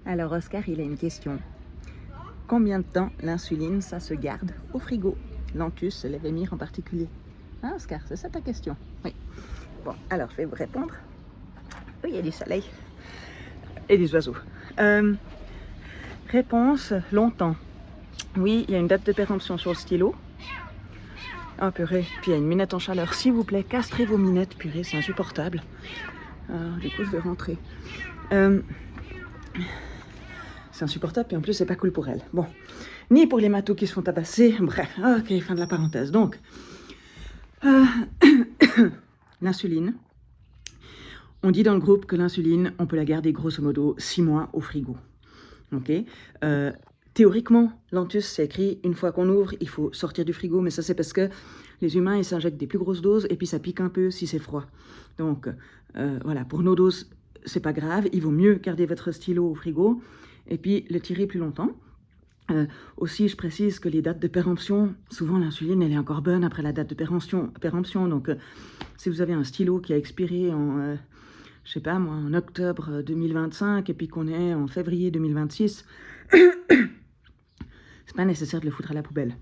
Alors Oscar, il a une question. Combien de temps l'insuline, ça se garde au frigo? Lantus, Lévémir en particulier. Hein Oscar, c'est ça ta question? Oui. Bon, alors je vais vous répondre. Oui, il y a du soleil et des oiseaux. Réponse, longtemps. Oui, il y a une date de péremption sur le stylo. Ah purée, puis il y a une minette en chaleur. S'il vous plaît, castrez vos minettes, purée, c'est insupportable. Du coup, je vais rentrer. C'est insupportable, puis en plus, c'est pas cool pour elle. Bon, ni pour les matos qui se font tabasser. Bref, ok, fin de la parenthèse. Donc, l'insuline. On dit dans le groupe que l'insuline, on peut la garder grosso modo 6 mois au frigo. Ok. Théoriquement, Lantus, c'est écrit, une fois qu'on ouvre, il faut sortir du frigo, mais ça c'est parce que les humains, ils s'injectent des plus grosses doses et puis ça pique un peu si c'est froid. Donc, voilà, pour nos doses, c'est pas grave, il vaut mieux garder votre stylo au frigo et puis le tirer plus longtemps. Aussi, je précise que les dates de péremption, souvent l'insuline, elle est encore bonne après la date de péremption. Donc, si vous avez un stylo qui a expiré en, je sais pas moi, en octobre 2025 et puis qu'on est en février 2026, c'est pas nécessaire de le foutre à la poubelle.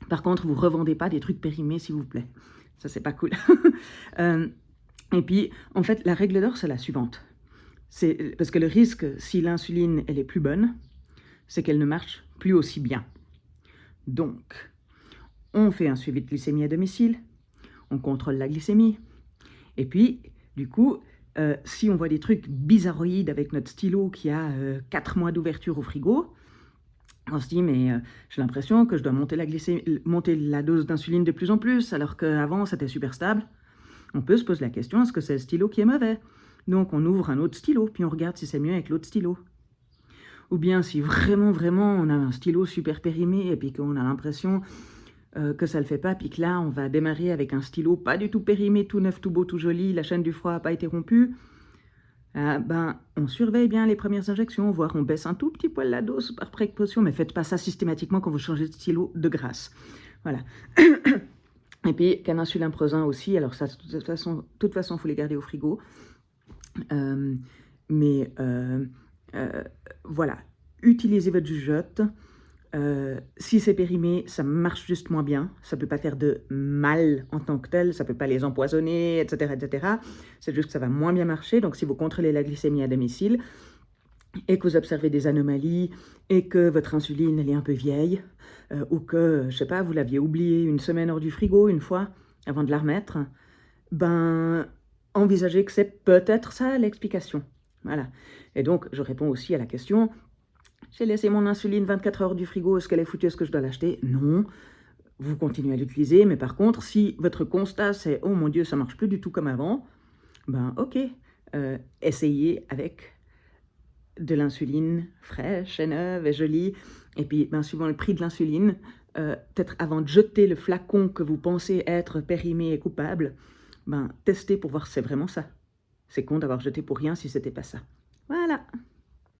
Par contre, vous revendez pas des trucs périmés, s'il vous plaît. Ça, c'est pas cool. Et puis, en fait, la règle d'or, c'est la suivante. C'est parce que le risque, si l'insuline, elle est plus bonne, c'est qu'elle ne marche plus aussi bien. Donc, on fait un suivi de glycémie à domicile, on contrôle la glycémie, et puis, du coup, si on voit des trucs bizarroïdes avec notre stylo qui a 4 mois d'ouverture au frigo, on se dit, mais j'ai l'impression que je dois monter la dose d'insuline de plus en plus, alors qu'avant, c'était super stable. On peut se poser la question, est-ce que c'est le stylo qui est mauvais? Donc, on ouvre un autre stylo, puis on regarde si c'est mieux avec l'autre stylo. Ou bien, si vraiment, on a un stylo super périmé, et puis qu'on a l'impression que ça le fait pas, puis que là, on va démarrer avec un stylo pas du tout périmé, tout neuf, tout beau, tout joli, la chaîne du froid n'a pas été rompue, on surveille bien les premières injections, voire on baisse un tout petit poil la dose par précaution, mais faites pas ça systématiquement quand vous changez de stylo de grâce. Voilà. Et puis, caninsulin Prosin aussi, alors ça, de toute façon, il faut les garder au frigo. Voilà, utilisez votre jugeote. Si c'est périmé, ça marche juste moins bien. Ça ne peut pas faire de mal en tant que tel, ça ne peut pas les empoisonner, etc. etc. C'est juste que ça va moins bien marcher. Donc, si vous contrôlez la glycémie à domicile et que vous observez des anomalies et que votre insuline elle est un peu vieille ou que, je sais pas, vous l'aviez oubliée une semaine hors du frigo une fois avant de la remettre, ben, envisagez que c'est peut-être ça l'explication. Voilà. Et donc, je réponds aussi à la question... J'ai laissé mon insuline 24 heures du frigo, est-ce qu'elle est foutue, est-ce que je dois l'acheter? Non, vous continuez à l'utiliser, mais par contre, si votre constat c'est « Oh mon Dieu, ça marche plus du tout comme avant », ben ok, essayez avec de l'insuline fraîche et neuve et jolie, et puis ben, suivant le prix de l'insuline, peut-être avant de jeter le flacon que vous pensez être périmé et coupable, ben testez pour voir si c'est vraiment ça. C'est con d'avoir jeté pour rien si c'était pas ça. Voilà.